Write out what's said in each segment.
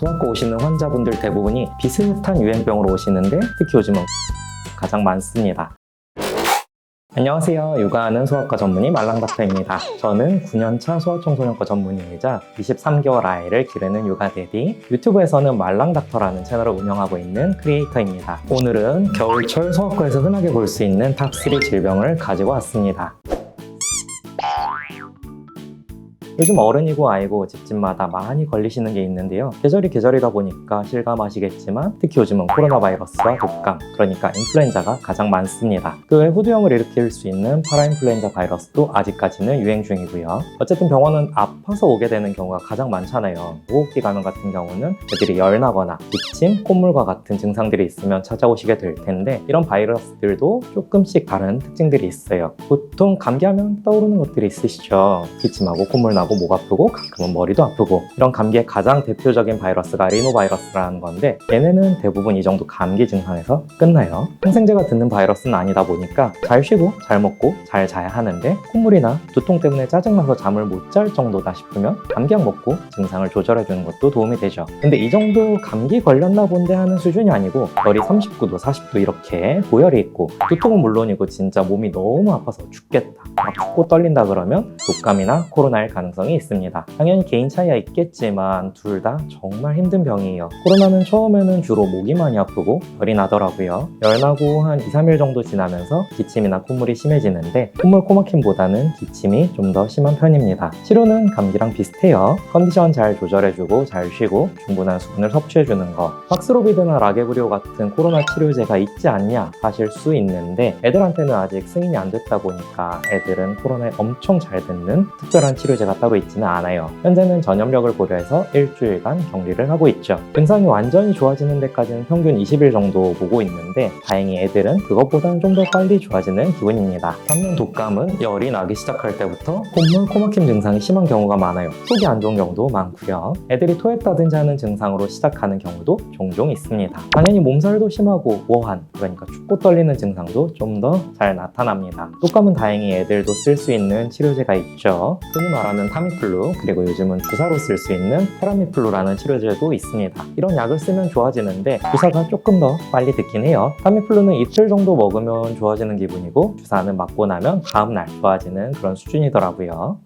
소아과 오시는 환자분들 대부분이 비슷한 유행병으로 오시는데 특히 요즘은 가장 많습니다. 안녕하세요. 육아하는 소아과 전문의 말랑닥터입니다. 저는 9년차 소아청소년과 전문의이자 23개월 아이를 기르는 육아대디, 유튜브에서는 말랑닥터라는 채널을 운영하고 있는 크리에이터입니다. 오늘은 겨울철 소아과에서 흔하게 볼 수 있는 탑3 질병을 가지고 왔습니다. 요즘 어른이고 아이고 집집마다 많이 걸리시는 게 있는데요. 계절이 계절이다 보니까 실감하시겠지만 특히 요즘은 코로나 바이러스와 독감, 그러니까 인플루엔자가 가장 많습니다. 그 외 후두염을 일으킬 수 있는 파라인플루엔자 바이러스도 아직까지는 유행 중이고요. 어쨌든 병원은 아파서 오게 되는 경우가 가장 많잖아요. 호흡기 감염 같은 경우는 애들이 열 나거나 기침, 콧물과 같은 증상들이 있으면 찾아오시게 될 텐데 이런 바이러스들도 조금씩 다른 특징들이 있어요. 보통 감기하면 떠오르는 것들이 있으시죠. 기침하고 콧물 나고 목 아프고 가끔은 머리도 아프고, 이런 감기의 가장 대표적인 바이러스가 리노바이러스라는 건데 얘네는 대부분 이 정도 감기 증상에서 끝나요. 항생제가 드는 바이러스는 아니다 보니까 잘 쉬고 잘 먹고 잘 자야 하는데 콧물이나 두통 때문에 짜증나서 잠을 못 잘 정도다 싶으면 감기약 먹고 증상을 조절해주는 것도 도움이 되죠. 근데 이 정도 감기 걸렸나 본데 하는 수준이 아니고 열이 39도, 40도 이렇게 고열이 있고 두통은 물론이고 진짜 몸이 너무 아파서 죽겠다, 아프고 떨린다 그러면 독감이나 코로나일 가능성이 있습니다. 당연히 개인 차이가 있겠지만 둘 다 정말 힘든 병이에요. 코로나는 처음에는 주로 목이 많이 아프고 열이 나더라고요. 열 나고 한 2-3일 정도 지나면서 기침이나 콧물이 심해지는데 콧물 코막힘보다는 기침이 좀 더 심한 편입니다. 치료는 감기랑 비슷해요. 컨디션 잘 조절해주고 잘 쉬고 충분한 수분을 섭취해주는 거. 박스로비드나 라게브리오 같은 코로나 치료제가 있지 않냐 하실 수 있는데 애들한테는 아직 승인이 안 됐다 보니까 애들은 코로나에 엄청 잘 듣는 특별한 치료제가 따로 있지는 않아요. 현재는 전염력을 고려해서 일주일간 격리를 하고 있죠. 증상이 완전히 좋아지는 데까지는 평균 20일 정도 보고 있는데 다행히 애들은 그것보다는 좀 더 빨리 좋아지는 기분입니다. 반면 독감은 열이 나기 시작할 때부터 콧물, 코막힘 증상이 심한 경우가 많아요. 속이 안 좋은 경우도 많고요. 애들이 토했다든지 하는 증상으로 시작하는 경우도 종종 있습니다. 당연히 몸살도 심하고 워한, 그러니까 춥고 떨리는 증상도 좀 더 잘 나타납니다. 독감은 다행히 애들도 쓸 수 있는 치료제가 있죠. 흔히 말하는 타미플루, 그리고 요즘은 주사로 쓸 수 있는 테라미플루라는 치료제도 있습니다. 이런 약을 쓰면 좋아지는데 주사가 조금 더 빨리 듣긴 해요. 타미플루는 이틀 정도 먹으면 좋아지는 기분이고 주사는 맞고 나면 다음날 좋아지는 그런 수준이더라고요.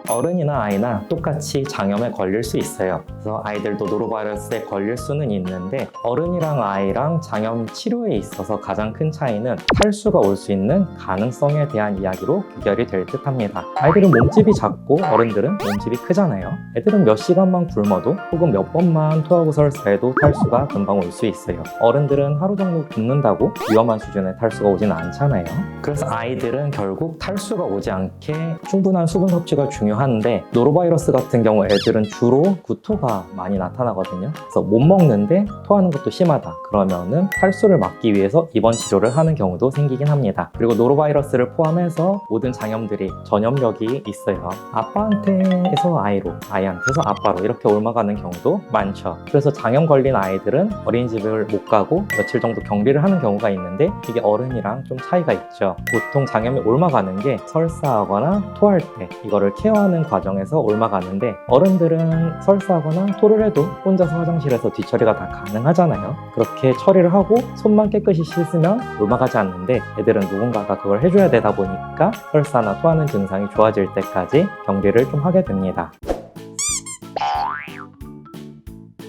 어른이나 아이나 똑같이 장염에 걸릴 수 있어요. 그래서 아이들도 노로바이러스에 걸릴 수는 있는데 어른이랑 아이랑 장염 치료에 있어서 가장 큰 차이는 탈수가 올 수 있는 가능성에 대한 이야기로 귀결이 될 듯 합니다. 아이들은 몸집이 작고 어른들은 몸집이 크잖아요. 애들은 몇 시간만 굶어도 혹은 몇 번만 토하고 설사해도 탈수가 금방 올 수 있어요. 어른들은 하루 정도 굶는다고 위험한 수준의 탈수가 오진 않잖아요. 그래서 아이들은 결국 탈수가 오지 않게 충분한 수분 섭취가 중요한데 노로바이러스 같은 경우 애들은 주로 구토가 많이 나타나거든요. 그래서 못 먹는데 토하는 것도 심하다 그러면은 탈수를 막기 위해서 입원 치료를 하는 경우도 생기긴 합니다. 그리고 노로바이러스를 포함해서 모든 장염들이 전염력이 있어요. 아빠한테서 아이로, 아이한테서 아빠로 이렇게 옮아가는 경우도 많죠. 그래서 장염 걸린 아이들은 어린이집을 못 가고 며칠 정도 격리를 하는 경우가 있는데 이게 어른이랑 좀 차이가 있죠. 보통 장염이 옮아가는 게 설사하거나 토할 때 이거를 케어하는 과정에서 옮아가는데 어른들은 설사하거나 토를 해도 혼자서 화장실에서 뒤처리가 다 가능하잖아요. 그렇게 처리를 하고 손만 깨끗이 씻으면 옮아가지 않는데 애들은 누군가가 그걸 해줘야 되다 보니까 설사나 토하는 증상이 좋아질 때까지 격리를 좀 하게 됩니다.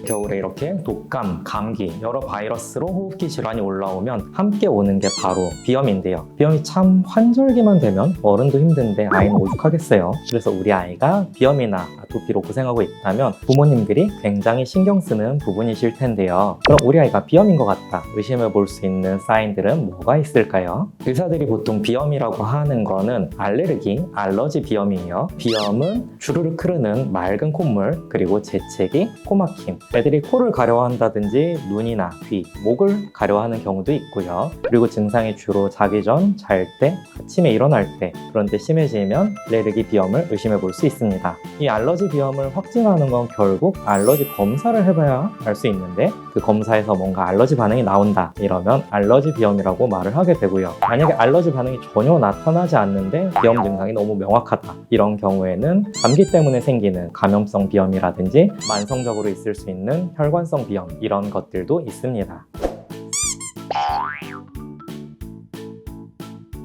겨울에 이렇게 독감, 감기, 여러 바이러스로 호흡기 질환이 올라오면 함께 오는 게 바로 비염인데요. 비염이 참 환절기만 되면 어른도 힘든데 아이는 오죽하겠어요. 그래서 우리 아이가 비염이나 아토피로 고생하고 있다면 부모님들이 굉장히 신경 쓰는 부분이실 텐데요. 그럼 우리 아이가 비염인 것 같다 의심해 볼 수 있는 사인들은 뭐가 있을까요? 의사들이 보통 비염이라고 하는 거는 알러지 비염이에요. 비염은 주르륵 흐르는 맑은 콧물, 그리고 재채기, 코막힘, 애들이 코를 가려워한다든지 눈이나 귀, 목을 가려워하는 경우도 있고요. 그리고 증상이 주로 자기 전, 잘 때, 아침에 일어날 때 그런 데 심해지면 알레르기 비염을 의심해 볼 수 있습니다. 이 알러지 비염을 확진하는 건 결국 알러지 검사를 해봐야 알 수 있는데 그 검사에서 뭔가 알러지 반응이 나온다 이러면 알러지 비염이라고 말을 하게 되고요. 만약에 알러지 반응이 전혀 나타나지 않는데 비염 증상이 너무 명확하다 이런 경우에는 감기 때문에 생기는 감염성 비염이라든지 만성적으로 있을 수 있는 혈관성 비염 이런 것들도 있습니다.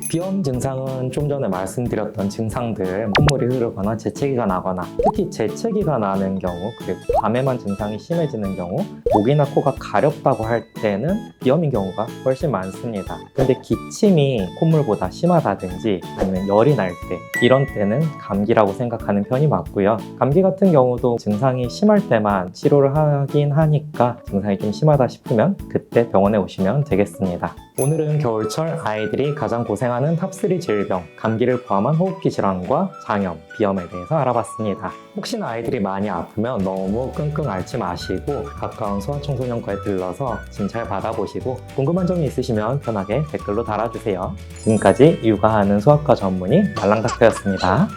비염 증상은 좀 전에 말씀드렸던 증상들, 콧물이 흐르거나 재채기가 나거나 특히 재채기가 나는 경우 그리고 밤에만 증상이 심해지는 경우 목이나 코가 가렵다고 할 때는 비염인 경우가 훨씬 많습니다. 근데 기침이 콧물보다 심하다든지 아니면 열이 날 때 이런 때는 감기라고 생각하는 편이 맞고요. 감기 같은 경우도 증상이 심할 때만 치료를 하긴 하니까 증상이 좀 심하다 싶으면 그때 병원에 오시면 되겠습니다. 오늘은 겨울철 아이들이 가장 고생하는 탑3 질병, 감기를 포함한 호흡기 질환과 장염, 비염에 대해서 알아봤습니다. 혹시나 아이들이 많이 아프면 너무 끙끙 앓지 마시고 가까운 소아청소년과에 들러서 진찰 받아보시고 궁금한 점이 있으시면 편하게 댓글로 달아주세요. 지금까지 육아하는 소아과 전문의 말랑닥터였습니다.